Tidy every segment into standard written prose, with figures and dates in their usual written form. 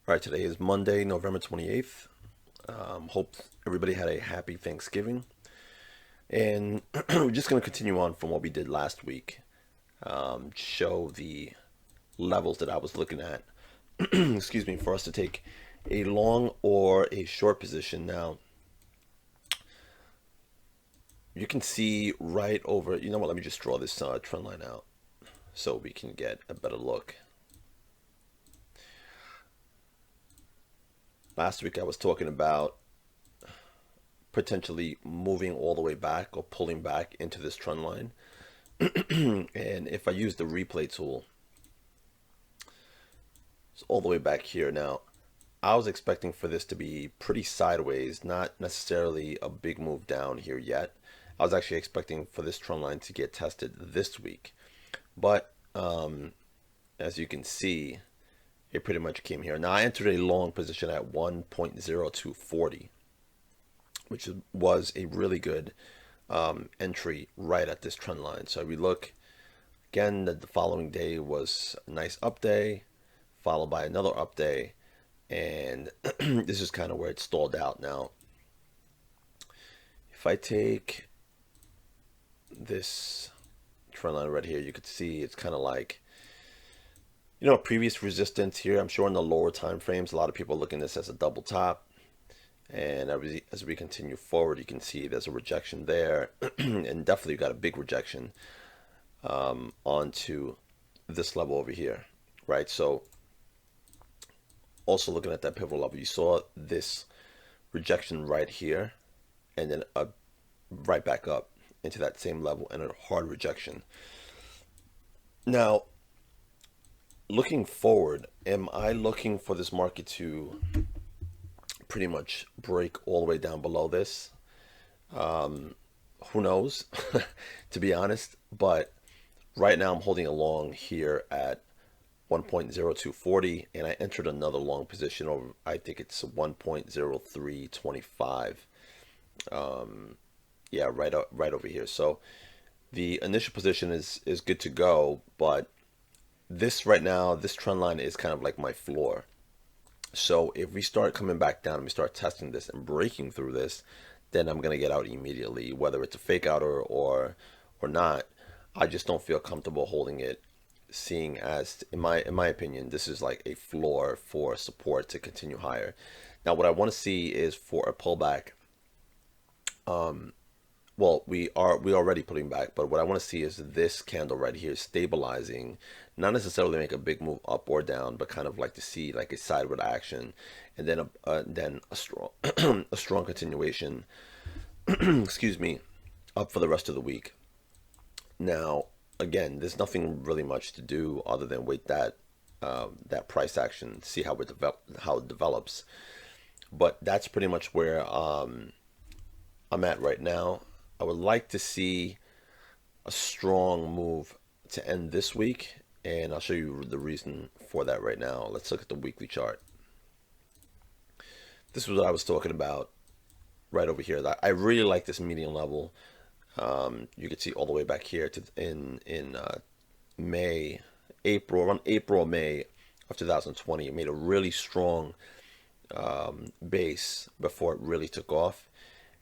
All right, today is Monday, November 28th. Hope everybody had a happy Thanksgiving. And we're just going to continue on from what we did last week. Show the levels that I was looking at, excuse me, for us to take a long or a short position. Now, you can see right over, you know what, let me just draw this trend line out so we can get a better look. Last week I was talking about potentially moving all the way back or pulling back into this trend line. And if I use the replay tool, it's all the way back here. Now, I was expecting for this to be pretty sideways, not necessarily a big move down here yet. I was actually expecting for this trend line to get tested this week. But as you can see, it pretty much came here. Now, I entered a long position at 1.0240, which was a really good entry right at this trend line. So we look again that the following day was a nice up day, followed by another up day, and this is kind of where it stalled out. Now, if I take this trend line right here, you could see it's kind of like, you know, previous resistance here. I'm sure in the lower time frames, a lot of people are looking at this as a double top. And as we continue forward, you can see there's a rejection there, and definitely got a big rejection onto this level over here, right? So also looking at that pivotal level, you saw this rejection right here, and then right back up into that same level and a hard rejection. Now, looking forward, am I looking for this market to pretty much break all the way down below this? Who knows, to be honest. But right now I'm holding a long here at 1.0240, and I entered another long position over, I think it's 1.0325. Yeah, right over here. So the initial position is good to go, but this right now, this trend line is kind of like my floor. So if we start coming back down and we start testing this and breaking through this, then I'm gonna get out immediately, whether it's a fake out or not. I just don't feel comfortable holding it, seeing as in my opinion, this is like a floor for support to continue higher. Now, what I want to see is for a pullback. Well, we already putting back, but what I want to see is this candle right here stabilizing, not necessarily make a big move up or down, but kind of like to see like a sideward action, and then a strong a strong continuation. Excuse me, up for the rest of the week. Now, again, there's nothing really much to do other than wait that price action, see how it develops. But that's pretty much where I'm at right now. I would like to see a strong move to end this week, and I'll show you the reason for that right now. Let's look at the weekly chart. This was what I was talking about right over here. I really like this median level. You can see all the way back here to in May, April, around April, May of 2020. It made a really strong base before it really took off,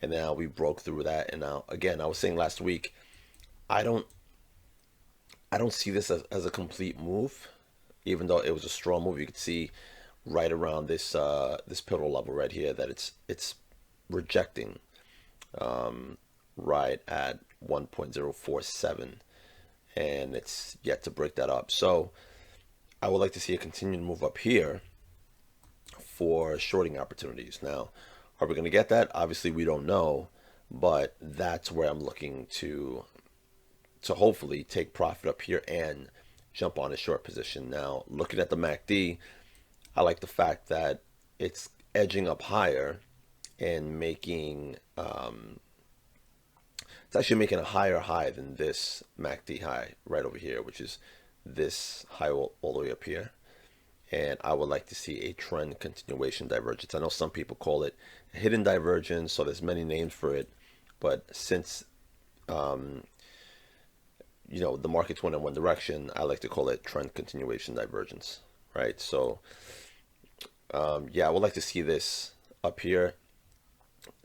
and now we broke through that. And now again, I was saying last week, I don't see this as a complete move, even though it was a strong move. You could see right around this this pivotal level right here that it's rejecting right at 1.047, and it's yet to break that up. So I would like to see a continued move up here for shorting opportunities. Now, are we going to get that? Obviously, we don't know, but that's where I'm looking to hopefully take profit up here and jump on a short position. Now, looking at the MACD, I like the fact that it's edging up higher and making it's actually making a higher high than this MACD high right over here, which is this high all the way up here. And I would like to see a trend continuation divergence. I know some people call it a hidden divergence, so there's many names for it. But since the market's went in one direction, I like to call it trend continuation divergence, right? So yeah, I would like to see this up here,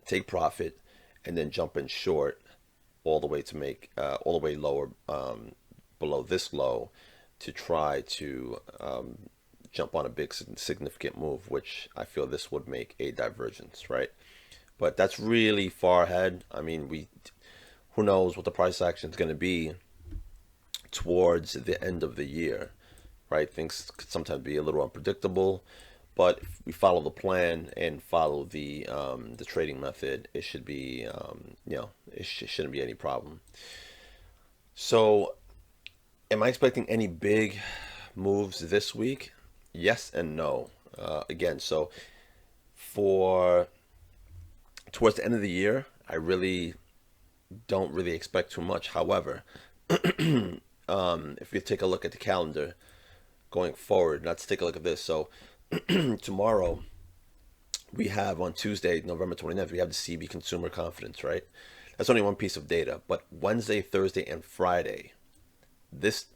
take profit, and then jump in short all the way to make all the way lower, below this low, to try to jump on a big significant move, which I feel this would make a divergence, right? But that's really far ahead. I mean, who knows what the price action is going to be towards the end of the year, right? Things could sometimes be a little unpredictable, but if we follow the plan and follow the trading method, it should be it shouldn't be any problem. So, am I expecting any big moves this week? Yes and no. Again, so for towards the end of the year, I really don't really expect too much. However, if you take a look at the calendar going forward, let's take a look at this. So tomorrow we have, on Tuesday, November 29th, we have the CB consumer confidence, right? That's only one piece of data, but Wednesday, Thursday, and Friday, these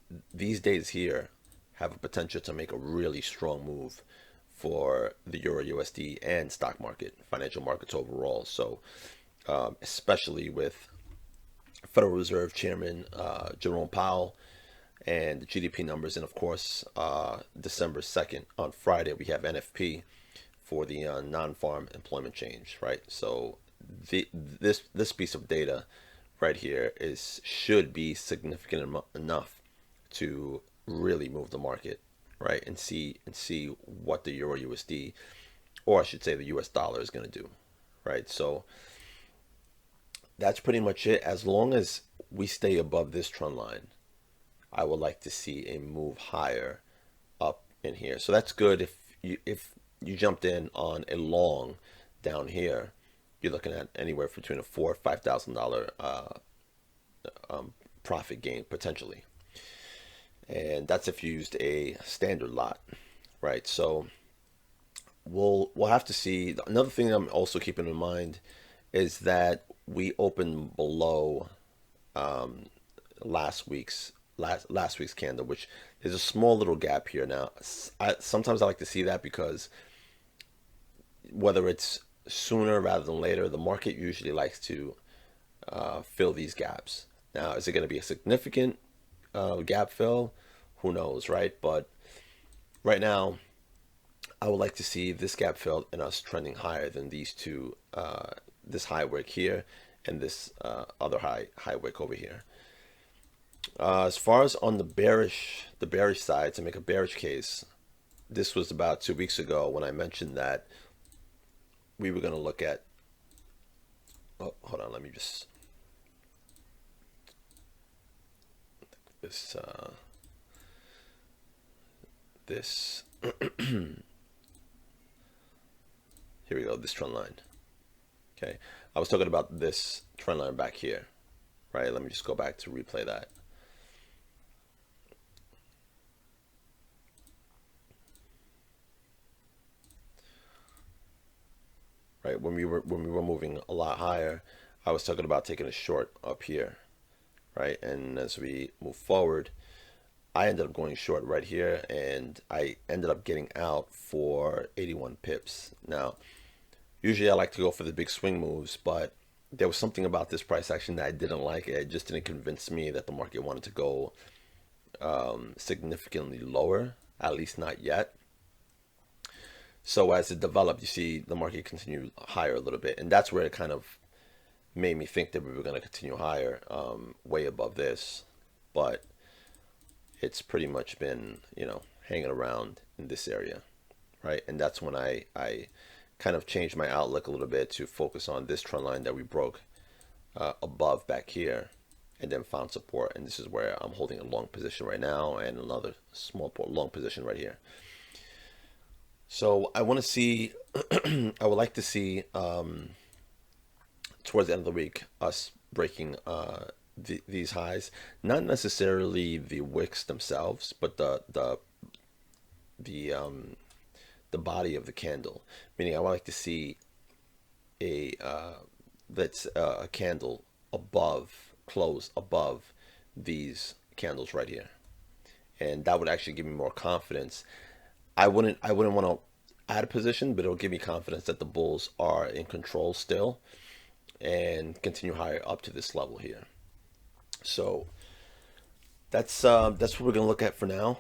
days here have a potential to make a really strong move for the Euro USD and stock market, financial markets overall. So especially with Federal Reserve Chairman Jerome Powell and the GDP numbers, and of course December 2nd, on Friday, we have NFP for the non-farm employment change, right? So this piece of data right here should be significant enough to really move the market, right? And see what the Euro USD, or I should say the US dollar, is going to do, right? So that's pretty much it. As long as we stay above this trend line, I would like to see a move higher up in here. So that's good. If you jumped in on a long down here, you're looking at anywhere between a $4,000 or $5,000 profit gain potentially, and that's if you used a standard lot, right? So we'll have to see. Another thing I'm also keeping in mind is that we opened below last week's candle, which there's a small little gap here. Now, sometimes I like to see that because whether it's sooner rather than later, the market usually likes to fill these gaps. Now, is it going to be a significant gap fill? Who knows, right? But right now, I would like to see this gap filled and us trending higher than these two, this high wick here and this other high wick over here. As far as on the bearish side, to make a bearish case, this was about 2 weeks ago when I mentioned that we were going to look at. Oh, hold on, let me just this this here we go, this trend line. Okay, I was talking about this trend line back here, right? Let me just go back to replay that. Right, when we were moving a lot higher, I was talking about taking a short up here, right? And as we move forward, I ended up going short right here, and I ended up getting out for 81 pips. Now, usually I like to go for the big swing moves, but there was something about this price action that I didn't like. It just didn't convince me that the market wanted to go significantly lower, at least not yet. So as it developed, you see the market continue higher a little bit, and that's where it kind of made me think that we were going to continue higher, way above this. But it's pretty much been, hanging around in this area, right? And that's when I kind of changed my outlook a little bit to focus on this trend line that we broke above back here, and then found support. And this is where I'm holding a long position right now, and another small long position right here. So I want to see, I would like to see towards the end of the week us breaking these highs, not necessarily the wicks themselves, but the body of the candle. Meaning, I would like to see a that's a candle above, close above these candles right here, and that would actually give me more confidence. I wouldn't want to add a position, but it'll give me confidence that the bulls are in control still and continue higher up to this level here. So that's what we're gonna look at for now.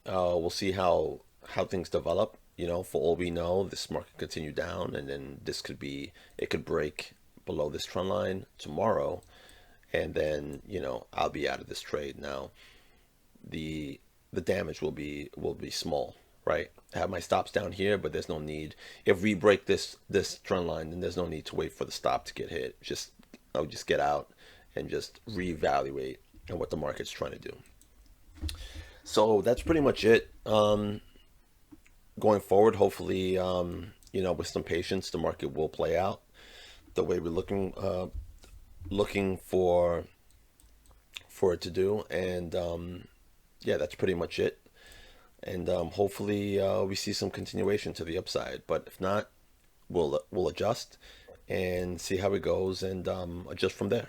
We'll see how things develop. You know, for all we know, this market continue down, and then this could be it could break below this trend line tomorrow, and then I'll be out of this trade. Now the the damage will be small, right? I have my stops down here, but there's no need. If we break this trend line, then there's no need to wait for the stop to get hit. I'll just get out and just reevaluate and what the market's trying to do. So that's pretty much it. Going forward, hopefully, with some patience, the market will play out the way we're looking for it to do. And yeah, that's pretty much it. And hopefully, we see some continuation to the upside. But if not, we'll adjust and see how it goes, and adjust from there.